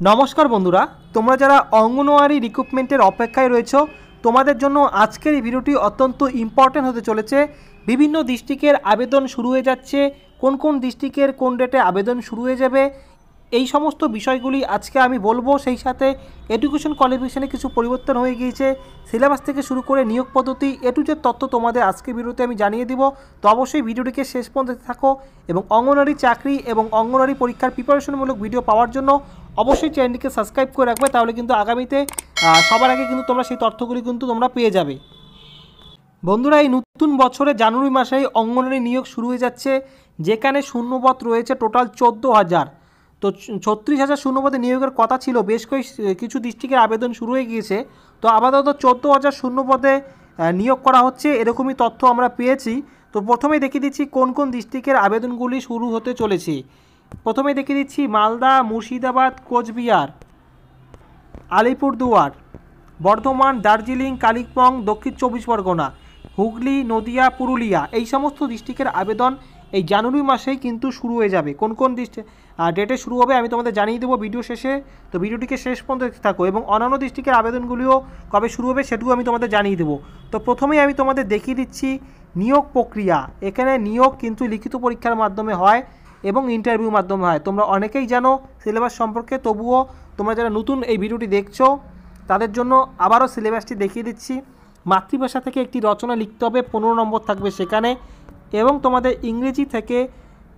নমস্কার বন্ধুরা, তোমরা যারা অঙ্গনওয়াড়ি রিক্রুটমেন্টের অপেক্ষায় রয়েছো তোমাদের জন্য আজকের এই ভিডিওটি অত্যন্ত ইম্পর্টেন্ট হতে চলেছে। বিভিন্ন ডিস্ট্রিক্টের আবেদন শুরু হয়ে যাচ্ছে, কোন কোন ডিস্ট্রিক্টের কোন ডেটে আবেদন শুরু হয়ে যাবে এই সমস্ত বিষয়গুলি আজকে আমি বলবো। সেই সাথে এডুকেশন কোয়ালিফিকেশনে কিছু পরিবর্তন হয়ে গিয়েছে, সিলেবাস থেকে শুরু করে নিয়োগ পদ্ধতি যে তথ্য তোমাদের আজকের ভিডিওতে আমি জানিয়ে দিব। তো অবশ্যই ভিডিওটিকে শেষ পর্যন্ত থাকো এবং অঙ্গনওয়াড়ি চাকরি এবং অঙ্গনওয়াড়ি পরীক্ষার প্রিপারেশনমূলক ভিডিও পাওয়ার জন্য অবশ্যই চ্যানেলটিকে সাবস্ক্রাইব করে রাখবে, তাহলে কিন্তু আগামীতে সবার আগে কিন্তু তোমরা সেই তথ্যগুলি কিন্তু তোমরা পেয়ে যাবে। বন্ধুরা, এই নতুন বছরে জানুয়ারি মাসেই অঙ্গনওয়াড়ি নিয়োগ শুরু হয়ে যাচ্ছে, যেখানে শূন্যপদ রয়েছে টোটাল 14,000। তো 36,000 শূন্যপদে নিয়োগের কথা ছিল, বেশ কিছু ডিস্ট্রিক্টের আবেদন শুরু হয়ে গিয়েছে। তো আপাতত 14,000 শূন্যপদে নিয়োগ করা হচ্ছে, এরকমই তথ্য আমরা পেয়েছি। তো প্রথমেই দেখিয়ে দিচ্ছি কোন কোন ডিস্ট্রিক্টের আবেদনগুলি শুরু হতে চলেছে। প্রথমেই দেখিয়ে দিচ্ছি মালদা, মুর্শিদাবাদ, কোচবিহার, আলিপুরদুয়ার, বর্ধমান, দার্জিলিং, কালিম্পং, দক্ষিণ 24 পরগনা, হুগলি, নদিয়া, পুরুলিয়া, এই সমস্ত ডিস্ট্রিক্টের আবেদন এই জানুয়ারি মাসেই কিন্তু শুরু হয়ে যাবে। কোন কোন ডেটে শুরু হবে আমি তোমাদের জানিয়ে দেবো ভিডিও শেষে। তো ভিডিওটিকে শেষ পর্যন্ত দেখতে থাকো এবং অন্যান্য ডিস্ট্রিক্টের আবেদনগুলিও কবে শুরু হবে সেটুকু আমি তোমাদের জানিয়ে দেবো। তো প্রথমেই আমি তোমাদের দেখিয়ে দিচ্ছি নিয়োগ প্রক্রিয়া। এখানে নিয়োগ কিন্তু লিখিত পরীক্ষার মাধ্যমে হয় এবং ইন্টারভিউর মাধ্যমে হয়। তোমরা অনেকেই জানো সিলেবাস সম্পর্কে, তবুও তোমরা যারা নতুন এই ভিডিওটি দেখছো তাদের জন্য আবারও সিলেবাসটি দেখিয়ে দিচ্ছি। মাতৃভাষা থেকে একটি রচনা লিখতে হবে, 15 নম্বর থাকবে সেখানে, এবং তোমাদের ইংরেজি থেকে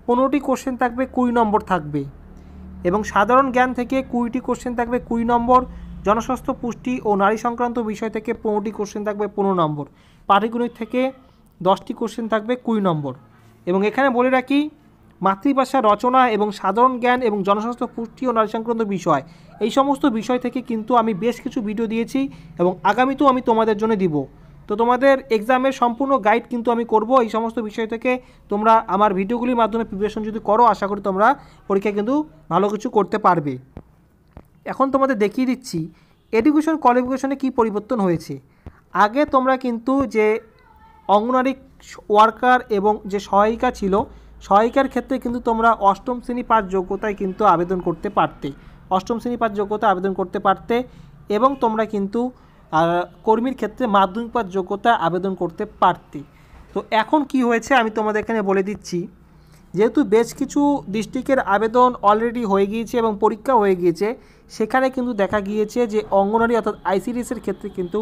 15টি কোশ্চেন থাকবে, 20 নম্বর থাকবে, এবং সাধারণ জ্ঞান থেকে 20টি কোশ্চেন থাকবে, 20 নম্বর, জনস্বাস্থ্য, পুষ্টি ও নারী সংক্রান্ত বিষয় থেকে 15টি কোশ্চেন থাকবে, 15 নম্বর, পাটিগণিত থেকে 10টি কোশ্চেন থাকবে, 20 নম্বর। এবং এখানে বলে রাখি, মাতৃভাষা, রচনা এবং সাধারণ জ্ঞান এবং জনস্বাস্থ্য, পুষ্টি ও নারী সংক্রান্ত বিষয়, এই সমস্ত বিষয় থেকে কিন্তু আমি বেশ কিছু ভিডিও দিয়েছি এবং আগামীতেও আমি তোমাদের জন্য দিব। তো তোমাদের এক্সামের সম্পূর্ণ গাইড কিন্তু আমি করব এই সমস্ত বিষয় থেকে। তোমরা আমার ভিডিওগুলির মাধ্যমে প্রিপারেশন যদি করো, আশা করি তোমরা পরীক্ষায় কিন্তু ভালো কিছু করতে পারবে। এখন তোমাদের দেখিয়ে দিচ্ছি এডুকেশন কোয়ালিফিকেশনে কী পরিবর্তন হয়েছে। আগে তোমরা কিন্তু যে অঙ্গনওয়াড়ি ওয়ার্কার এবং যে সহায়িকা ছিল, সহায়িকার ক্ষেত্রে কিন্তু তোমরা অষ্টম শ্রেণী পাস যোগ্যতায় কিন্তু আবেদন করতে পারতে, অষ্টম শ্রেণী পাস যোগ্যতা আবেদন করতে পারতে, এবং তোমরা কিন্তু কর্মীর ক্ষেত্রে মাধ্যমিক পাস যোগ্যতা আবেদন করতে পারতে। তো এখন কি হয়েছে আমি তোমাদের এখানে বলে দিচ্ছি। যেহেতু বেশ কিছু ডিস্ট্রিক্টের আবেদন অলরেডি হয়ে গিয়েছে এবং পরীক্ষা হয়ে গিয়েছে, সেখানে কিন্তু দেখা গিয়েছে যে অঙ্গনওয়াড়ি অর্থাৎ আইসিডিএসের ক্ষেত্রে কিন্তু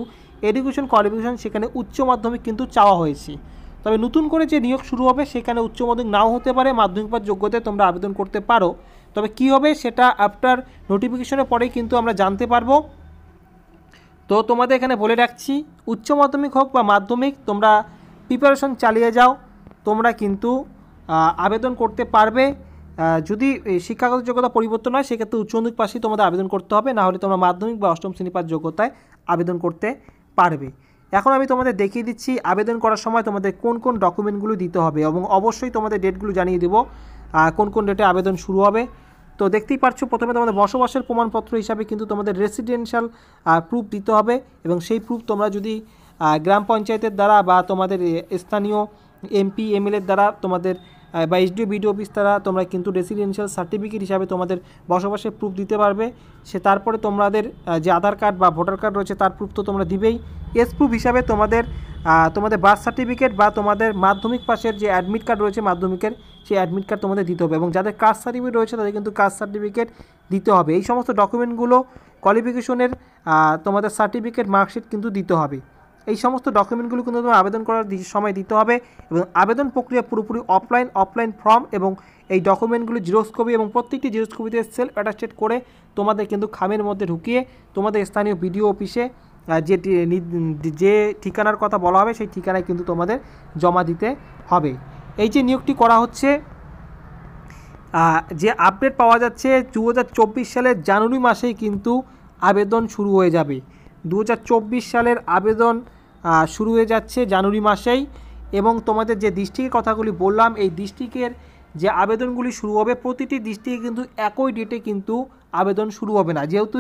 এডুকেশন কোয়ালিফিকেশন সেখানে উচ্চ মাধ্যমিক কিন্তু চাওয়া হয়েছে। তবে নতুন করে যে নিয়োগ শুরু হবে সেখানে উচ্চ মাধ্যমিক নাও হতে পারে, মাধ্যমিক পাস যোগ্যতায় তোমরা আবেদন করতে পারো। তবে কি হবে সেটা আফটার নোটিফিকেশনের পরেই কিন্তু আমরা জানতে পারবো। তো তোমাদের এখানে বলে রাখছি, উচ্চ মাধ্যমিক হোক বা মাধ্যমিক, তোমরা প্রিপারেশন চালিয়ে যাও, তোমরা কিন্তু আবেদন করতে পারবে। যদি শিক্ষাগত যোগ্যতা পরিবর্তন হয় সেক্ষেত্রে উচ্চ মাধ্যমিক পাশেই তোমাদের আবেদন করতে হবে, না হলে তোমরা মাধ্যমিক বা অষ্টম শ্রেণী পাস যোগ্যতায় আবেদন করতে পারবে। এখন আমি তোমাদের দেখিয়ে দিচ্ছি আবেদন করার সময় তোমাদের কোন কোন ডকুমেন্টগুলো দিতে হবে, এবং অবশ্যই তোমাদের ডেটগুলো জানিয়ে দেবো কোন কোন ডেটে আবেদন শুরু হবে। তো দেখতেই পাচ্ছ, প্রথমে তোমাদের বসবাসের প্রমাণপত্র হিসাবে কিন্তু তোমাদের রেসিডেন্সিয়াল প্রুফ দিতে হবে, এবং সেই প্রুফ তোমরা যদি গ্রাম পঞ্চায়েতের দ্বারা বা তোমাদের স্থানীয় এমপি এমএলএর দ্বারা তোমাদের বা এসডিও বিডিও অফিস দ্বারা তোমরা কিন্তু রেসিডেন্সিয়াল সার্টিফিকেট হিসাবে তোমাদের বসবাসের প্রুফ দিতে পারবে। তারপরে তোমাদের যে আধার কার্ড বা ভোটার কার্ড রয়েছে তার প্রুফ তো তোমরা দিবেই। এস প্রুফ হিসাবে তোমাদের বার্থ সার্টিফিকেট বা তোমাদের মাধ্যমিক পাশের যে অ্যাডমিট কার্ড রয়েছে মাধ্যমিকের, সেই অ্যাডমিট কার্ড তোমাদের দিতে হবে, এবং যাদের কাস্ট সার্টিফিকেট রয়েছে তাদের কিন্তু কাস্ট সার্টিফিকেট দিতে হবে। এই সমস্ত ডকুমেন্টগুলো, কোয়ালিফিকেশনের তোমাদের সার্টিফিকেট, মার্কশিট কিন্তু দিতে হবে। এই সমস্ত ডকুমেন্টগুলো কিন্তু তোমার আবেদন করার সময় দিতে হবে, এবং আবেদন প্রক্রিয়া পুরোপুরি অফলাইন ফর্ম, এবং এই ডকুমেন্টগুলো জেরক্স কপি এবং প্রত্যেকটি জেরক্স কপিতে সেলফ অ্যাটাস্টেড করে তোমাদের কিন্তু খামের মধ্যে ঢুকিয়ে তোমাদের স্থানীয় বিডিও অফিসে যে ঠিকানার কথা বলা হবে সেই ঠিকানায় কিন্তু তোমাদের জমা দিতে হবে। এই যে নিয়োগটি করা হচ্ছে, যে আপডেট পাওয়া যাচ্ছে 2024 সালের জানুয়ারি মাসেই কিন্তু আবেদন শুরু হয়ে যাবে। 2024 সালের আবেদন শুরু হয়ে যাচ্ছে জানুয়ারি মাসেই, এবং তোমাদের যে ডিস্ট্রিক্টের কথাগুলি বললাম, এই ডিস্ট্রিক্টের যে আবেদনগুলি শুরু হবে প্রতিটি ডিস্ট্রিক্টে কিন্তু একই ডেটে কিন্তু আবেদন শুরু হবে না। যেহেতু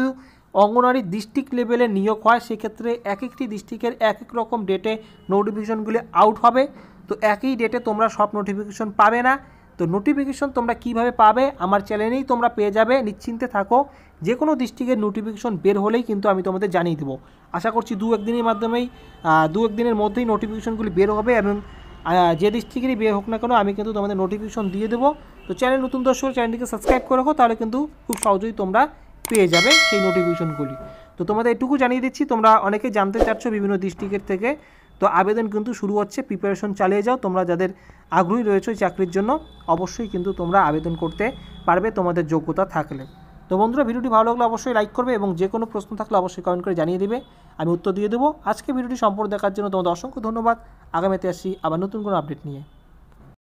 অঙ্গনওয়াড়ি ডিস্ট্রিক্ট লেভেলে নিয়োগ হয়, সেক্ষেত্রে এক একটি ডিস্ট্রিক্টের এক এক রকম ডেটে নোটিফিকেশনগুলি আউট হবে। তো একই ডেটে তোমরা সব নোটিফিকেশন পাবে না। তো নোটিফিকেশন তোমরা কিভাবে পাবে, আমার চ্যানেলেই তোমরা পেয়ে যাবে, নিশ্চিন্তে থাকো। যে কোনো ডিস্ট্রিক্টের নোটিফিকেশন বের হলেই কিন্তু আমি তোমাদের জানিয়ে দেবো। আশা করছি দু এক দিনের মধ্যেই নোটিফিকেশনগুলি বের হবে এবং যে ডিস্ট্রিক্টেরই বের হোক না কেন আমি কিন্তু তোমাদের নোটিফিকেশন দিয়ে দেবো। তো চ্যানেল নতুন দর্শক চ্যানেলটিকে সাবস্ক্রাইব করে রাখো, তাহলে কিন্তু খুব সহজেই তোমরা পেয়ে যাবে সেই নোটিফিকেশনগুলি। তো তোমাদের এটুকু জানিয়ে দিচ্ছি, তোমরা অনেকে জানতে চাচ্ছ বিভিন্ন ডিস্ট্রিক্টের থেকে, তো আবেদন কিন্তু শুরু হচ্ছে, প্রিপারেশন চালিয়ে যাও। তোমরা যাদের আগ্রহী রয়েছে চাকরির জন্য অবশ্যই কিন্তু তোমরা আবেদন করতে পারবে তোমাদের যোগ্যতা থাকলে। তো বন্ধুরা, ভিডিওটি ভালো লাগলে অবশ্যই লাইক করবে এবং যে কোনো প্রশ্ন থাকলে অবশ্যই কমেন্ট করে জানিয়ে দেবে, আমি উত্তর দিয়ে দেবো। আজকে ভিডিওটি সম্পূর্ণ দেখার জন্য তোমাদের অসংখ্য ধন্যবাদ। আগামীতে আসছি আবার নতুন কোনো আপডেট নিয়ে।